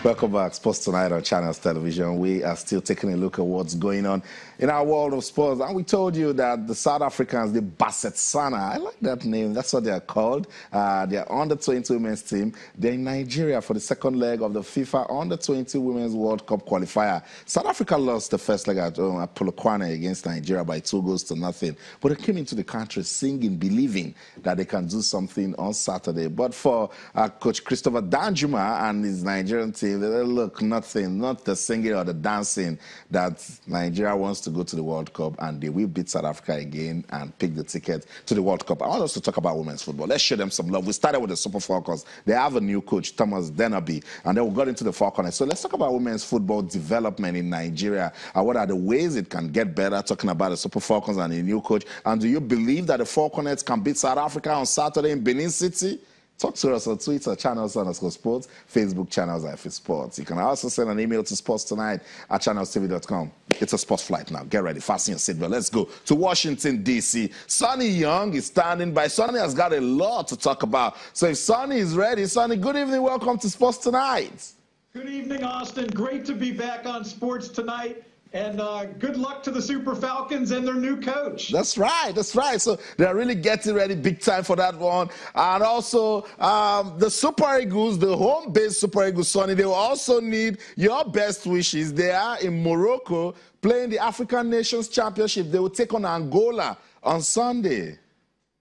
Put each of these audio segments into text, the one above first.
Welcome back. Sports Tonight on Channels Television. We are still taking a look at what's going on in our world of sports. And we told you that the South Africans, the Basetsana, I like that name. That's what they are called. They are under-20 women's team. They're in Nigeria for the second leg of the FIFA under-20 Women's World Cup qualifier. South Africa lost the first leg at Polokwane against Nigeria by 2-0. But they came into the country singing, believing that they can do something on Saturday. But for Coach Christopher Danjuma and his Nigerian team, they look, nothing, not the singing or the dancing, that Nigeria wants to go to the World Cup, and they will beat South Africa again and pick the ticket to the World Cup. I want us to talk about women's football. Let's show them some love. We started with the Super Falcons. They have a new coach, Thomas Denaby, and then we got into the Falcons. So let's talk about women's football development in Nigeria. What are the ways it can get better, talking about the Super Falcons and the new coach? And do you believe that the Falcons can beat South Africa on Saturday in Benin City? Talk to us on Twitter, channels_sports, Facebook, Channels IF Sports. You can also send an email to sportstonight@channelstv.com. It's a sports flight now. Get ready. Fasten your seatbelt. Let's go to Washington, D.C. Sonny Young is standing by. Sonny has got a lot to talk about. So if Sonny is ready, Sonny, good evening. Welcome to Sports Tonight. Good evening, Austin. Great to be back on Sports Tonight. And good luck to the Super Falcons and their new coach. That's right. That's right. So they're really getting ready big time for that one. And also the Super Eagles, the home-based Super Eagles, Sonny, they will also need your best wishes. They are in Morocco playing the African Nations Championship. They will take on Angola on Sunday.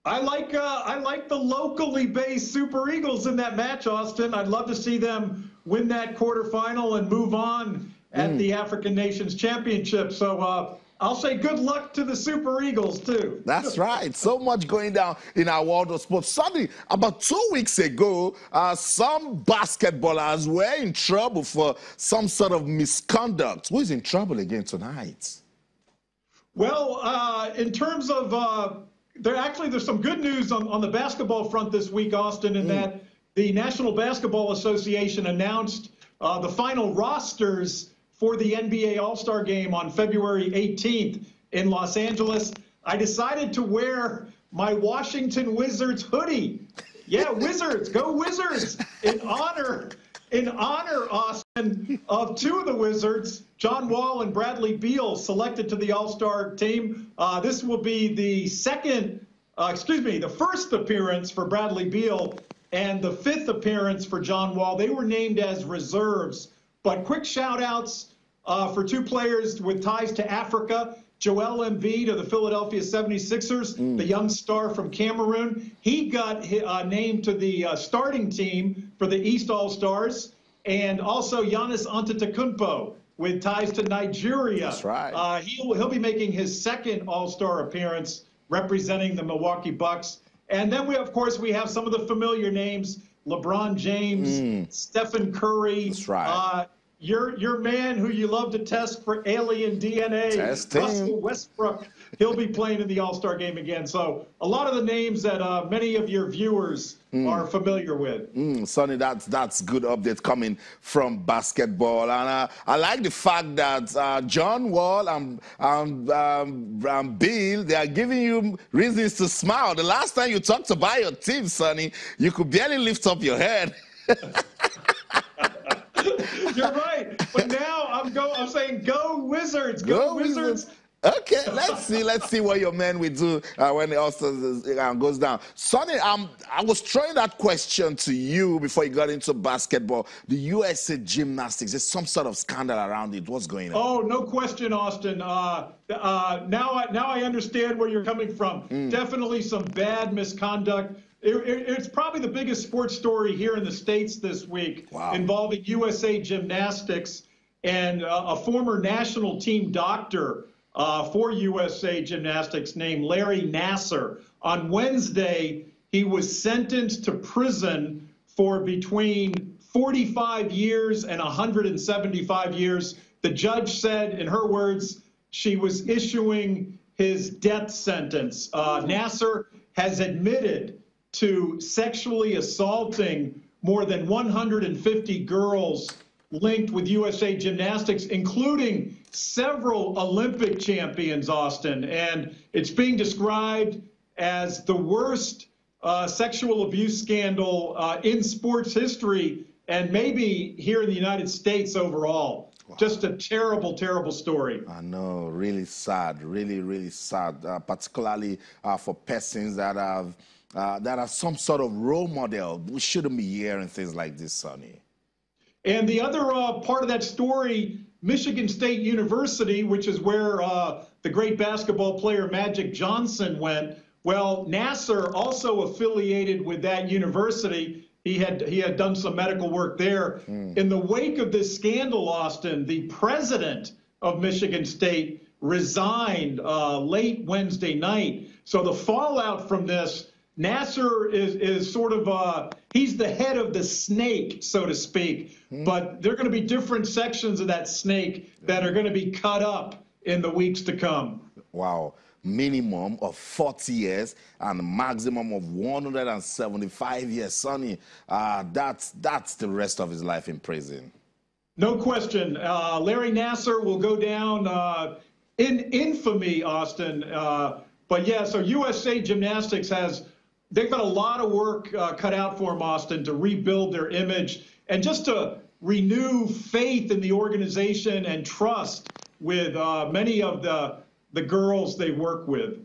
I like the locally based Super Eagles in that match, Austin. I'd love to see them win that quarterfinal and move on at the African Nations Championship. So I'll say good luck to the Super Eagles, too. That's right. So much going down in our world of sports. Suddenly, about 2 weeks ago, some basketballers were in trouble for some sort of misconduct. Who is in trouble again tonight? Well, in terms of there's some good news on the basketball front this week, Austin, in that the National Basketball Association announced the final rosters for the NBA All-Star Game on February 18th in Los Angeles. I decided to wear my Washington Wizards hoodie. Yeah, Wizards, go Wizards! In honor, Austin, of two of the Wizards, John Wall and Bradley Beal, selected to the All-Star team. This will be the first appearance for Bradley Beal and the fifth appearance for John Wall. They were named as reserves. But quick shout-outs for two players with ties to Africa. Joel Embiid of the Philadelphia 76ers, the young star from Cameroon. He got named to the starting team for the East All-Stars. And also Giannis Antetokounmpo with ties to Nigeria. That's right. He'll be making his second All-Star appearance representing the Milwaukee Bucks. And then, we have some of the familiar names: LeBron James, Stephen Curry. That's right. Your man who you love to test for alien DNA, Russell Westbrook. He'll be playing in the All-Star game again. So a lot of the names that many of your viewers are familiar with. Sonny, that's good update coming from basketball. And I like the fact that John Wall and Bill, they are giving you reasons to smile. The last time you talked about your team, Sonny, you could barely lift up your head. You're right. But now I'm saying go Wizards. Go Wizards. Okay, let's see what your men will do when the All-Star goes down. Sonny, I was throwing that question to you before you got into basketball. The USA Gymnastics, there's some sort of scandal around it. What's going on? Oh, no question, Austin. Now I understand where you're coming from. Definitely some bad misconduct. It's probably the biggest sports story here in the States this week, involving USA Gymnastics and a former national team doctor for USA Gymnastics named Larry Nassar. On Wednesday, he was sentenced to prison for between 45 years and 175 years. The judge said, in her words, she was issuing his death sentence. Nassar has admitted to sexually assaulting more than 150 girls linked with USA Gymnastics, including several Olympic champions, Austin. And it's being described as the worst sexual abuse scandal in sports history and maybe here in the United States overall. Wow. Just a terrible, terrible story. I know, really sad, really, really sad, particularly for persons that have some sort of role model. We shouldn't be hearing things like this, Sonny. And the other part of that story, Michigan State University, which is where the great basketball player Magic Johnson went. Well, Nasser also affiliated with that university. He had done some medical work there. In the wake of this scandal, Austin, the president of Michigan State resigned late Wednesday night. So the fallout from this, Nasser is sort of, he's the head of the snake, so to speak. But there are going to be different sections of that snake that are going to be cut up in the weeks to come. Wow. Minimum of 40 years and a maximum of 175 years. Sonny, that's the rest of his life in prison. No question. Larry Nasser will go down in infamy, Austin. But yeah, so USA Gymnastics they've got a lot of work cut out for them, Austin, to rebuild their image and just to renew faith in the organization and trust with many of the girls they work with.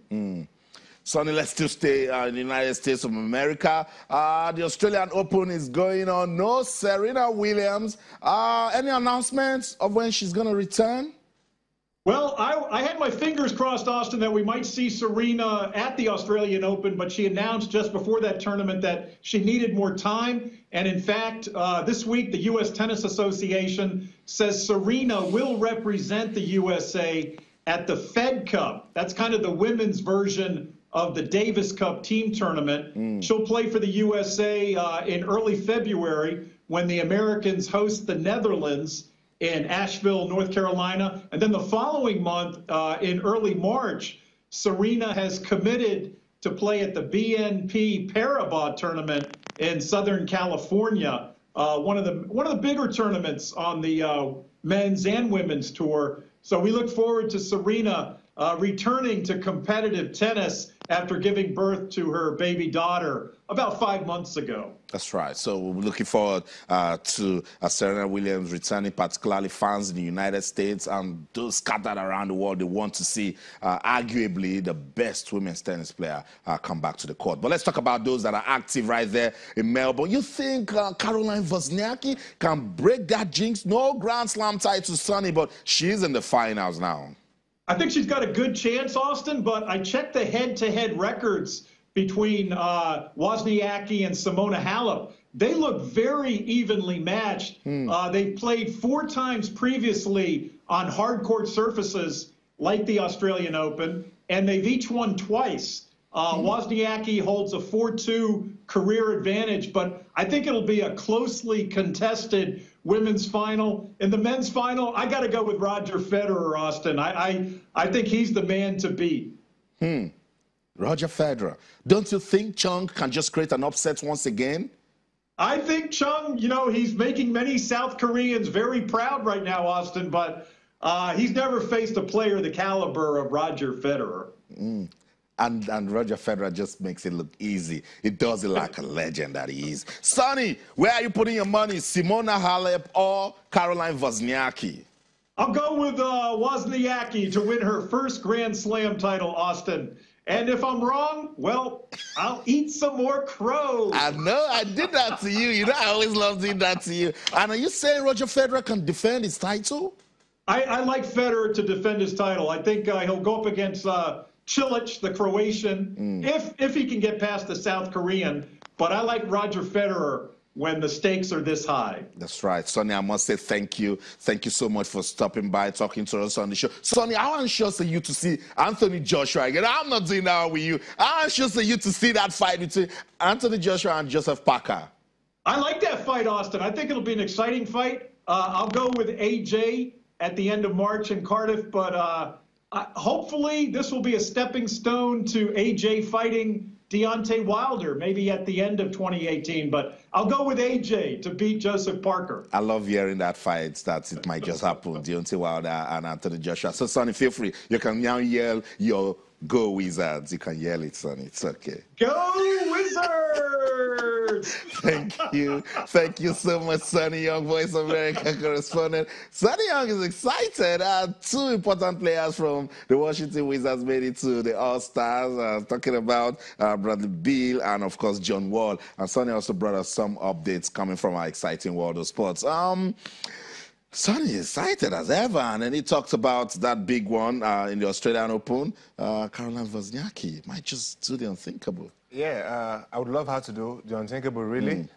Sonny, let's still stay in the United States of America. The Australian Open is going on. No Serena Williams. Any announcements of when she's going to return? Well, I had my fingers crossed, Austin, that we might see Serena at the Australian Open, but she announced just before that tournament that she needed more time. And in fact, this week, the U.S. Tennis Association says Serena will represent the USA at the Fed Cup. That's kind of the women's version of the Davis Cup team tournament. She'll play for the USA in early February when the Americans host the Netherlands in Asheville, North Carolina. And then the following month, in early March, Serena has committed to play at the BNP Paribas tournament in Southern California, one of the bigger tournaments on the men's and women's tour. So we look forward to Serena returning to competitive tennis after giving birth to her baby daughter about 5 months ago. That's right. So we're looking forward to Serena Williams returning, particularly fans in the United States and those scattered around the world. They want to see arguably the best women's tennis player come back to the court. But let's talk about those that are active right there in Melbourne. You think Caroline Wozniacki can break that jinx? No Grand Slam title, Sonny, but she's in the finals now. I think she's got a good chance, Austin, but I checked the head-to-head records between Wozniacki and Simona Halep. They look very evenly matched. They've played 4 times previously on hard court surfaces like the Australian Open, and they've each won twice. Wozniacki holds a 4-2 career advantage, but I think it'll be a closely contested women's final. In the men's final, I got to go with Roger Federer, Austin. I think he's the man to beat. Roger Federer. Don't you think Chung can just create an upset once again? I think Chung, he's making many South Koreans very proud right now, Austin, but he's never faced a player the caliber of Roger Federer. And Roger Federer just makes it look easy. It does it like a legend that he is. Sonny, where are you putting your money? Simona Halep or Caroline Wozniacki? I'll go with Wozniacki to win her first Grand Slam title, Austin. And if I'm wrong, well, I'll eat some more crow. I know, I did that to you. I always love doing that to you. And are you saying Roger Federer can defend his title? I like Federer to defend his title. I think he'll go up against Cilic, the Croatian, if he can get past the South Korean. But I like Roger Federer when the stakes are this high. That's right. Sonny, I must say thank you. Thank you so much for stopping by, talking to us on the show. Sonny, how anxious are you to see Anthony Joshua again? I'm not doing that with you. How anxious are you to see that fight between Anthony Joshua and Joseph Parker? I like that fight, Austin. I think it'll be an exciting fight. I'll go with AJ at the end of March in Cardiff, but hopefully this will be a stepping stone to AJ fighting Deontay Wilder, maybe at the end of 2018. But I'll go with AJ to beat Joseph Parker. I love hearing that fight that it might just happen, Deontay Wilder and Anthony Joshua. So, Sonny, feel free. You can now yell your Go Wizards. You can yell it, Sonny. It's okay. Go Wizards! words. Thank you so much, Sonny Young, Voice of America correspondent. Sonny Young is excited. Two important players from the Washington Wizards made it to the All-Stars. Talking about Bradley Beal and, of course, John Wall. And Sonny also brought us some updates coming from our exciting world of sports. Sonny is excited as ever, and then he talked about that big one in the Australian Open. Caroline Wozniacki might just do the unthinkable. Yeah, I would love her to do the unthinkable, really.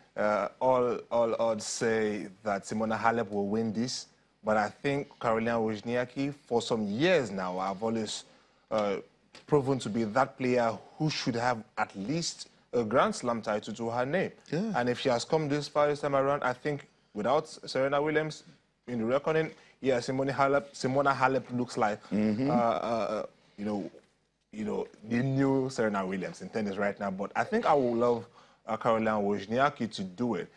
All odds say that Simona Halep will win this, but I think Caroline Wozniacki, for some years now, I've always proven to be that player who should have at least a Grand Slam title to her name. Yeah. And if she has come this far this time around, I think without Serena Williams in the reckoning, yeah, Simona Halep looks like, the new Serena Williams in tennis right now. But I think I would love Caroline Wozniacki to do it.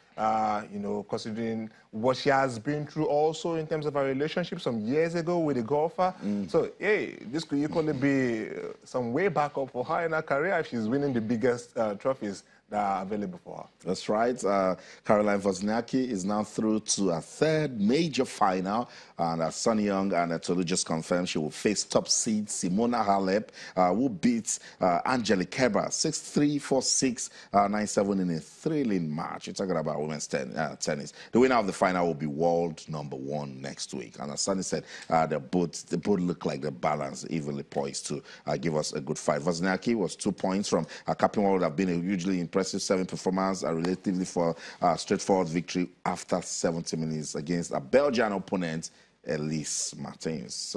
Considering what she has been through also in terms of her relationship some years ago with a golfer. So, hey, this could equally be some way back up for her in her career if she's winning the biggest trophies that are available for her. That's right. Caroline Wozniacki is now through to a third major final. And Sonny Young and Tolu just confirmed she will face top seed Simona Halep, who beats Angelique Kerber 6-3, 4-6, 9-7 in a thrilling match. You're talking about women's tennis. The winner of the final will be world #1 next week. And as Sonny said, they both look like they're balanced, evenly poised to give us a good fight. Wozniacki was 2 points from capping what would have been a hugely impressive 7 performance, a relatively straightforward victory after 70 minutes against a Belgian opponent, Elise Martins.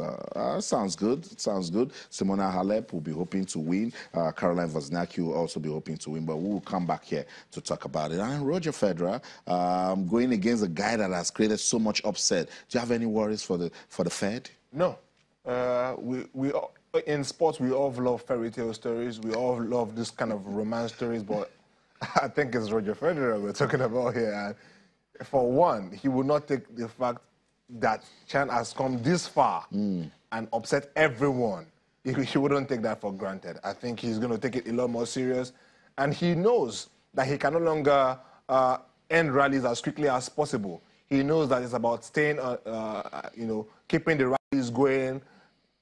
Sounds good. Sounds good. Simona Halep will be hoping to win. Caroline Wozniacki will also be hoping to win, but we will come back here to talk about it. And Roger Federer going against a guy that has created so much upset. Do you have any worries for the Fed? No. We in sports, we all love fairy tale stories. We all love this kind of romance stories, but I think it's Roger Federer we're talking about here. And for one, he will not take the fact that Chan has come this far and upset everyone. He wouldn't take that for granted. I think he's going to take it a lot more serious. And he knows that he can no longer end rallies as quickly as possible. He knows that it's about staying, keeping the rallies going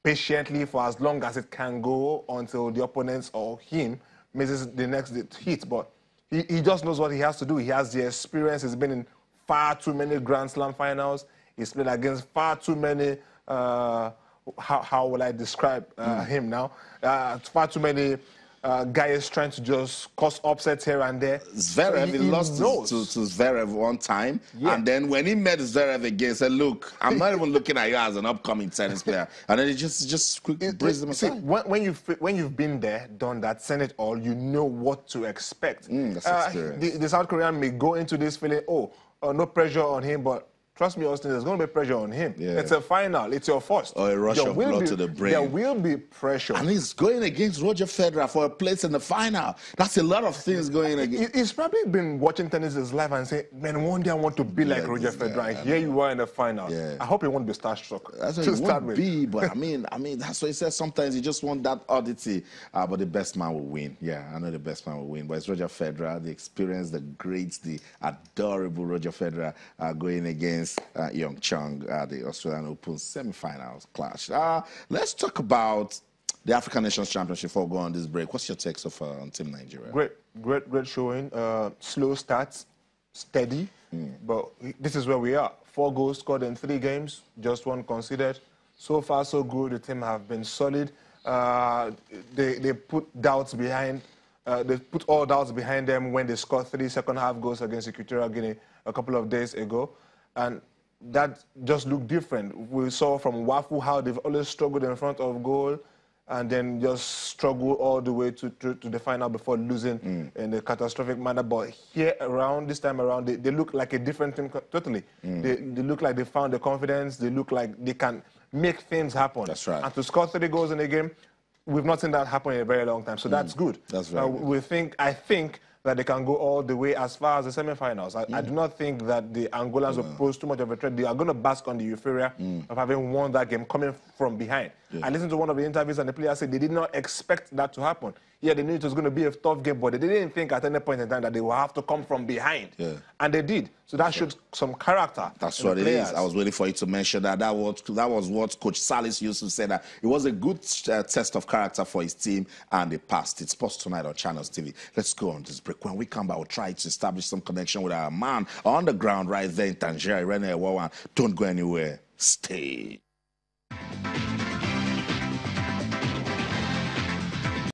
patiently for as long as it can go until the opponents or him misses the next hit. But he just knows what he has to do. He has the experience. He's been in far too many Grand Slam finals. He's played against far too many, how will I describe him now? Far too many guys trying to just cause upsets here and there. Zverev, he lost to Zverev one time. Yeah. And then when he met Zverev again, he said, look, I'm not even looking at you as an upcoming tennis player. And then he just quickly braced him aside. When you've been there, done that, seen it all, you know what to expect. That's experience. The South Korean may go into this feeling, no pressure on him, but trust me, Austin, there's going to be pressure on him. Yeah. It's a final. It's your first. Or a rush of blood to the brain. There will be pressure. And he's going against Roger Federer for a place in the final. That's a lot of things going against. He's probably been watching tennis his life and saying, man, one day I want to be like Roger Federer. And here you are in the final. Yeah. I hope he won't be starstruck. That's what he won't be, but I mean, that's what he says. Sometimes you just want that oddity. But the best man will win. Yeah, I know the best man will win. But it's Roger Federer, the experience, the great, the adorable Roger Federer going against Young Chung, the Australian Open semi-finals clash. Let's talk about the African Nations Championship before we go on this break. What's your take so far on Team Nigeria? Great showing. Slow starts, steady, but this is where we are. 4 goals scored in 3 games, just 1 conceded. So far, so good. The team have been solid. They put doubts behind. They put all doubts behind them when they scored 3 second-half goals against Equatorial Guinea a couple of days ago, and that just looked different. We saw from Wafu how they've always struggled in front of goal and then just struggled all the way to the final before losing in a catastrophic manner. But here around, this time around, they look like a different team totally. They look like they found the confidence. They look like they can make things happen. That's right. And to score 30 goals in a game, we've not seen that happen in a very long time. So that's good. That's very good. I think that they can go all the way as far as the semi-finals. I do not think that the Angolans will pose too much of a threat. They are going to bask on the euphoria of having won that game, coming from behind. I listened to one of the interviews and the player said they did not expect that to happen. yeah, they knew it was going to be a tough game, but they didn't think at any point in time that they will have to come from behind. Yeah. And they did. So that showed some character. That's what it is. I was waiting for you to mention that. That was what Coach Salis used to say, that it was a good test of character for his team, and they passed. It's Sports Tonight on Channels TV. Let's go on this break. When we come back, we'll try to establish some connection with our man on the ground right there in Tangier. Don't go anywhere. Stay.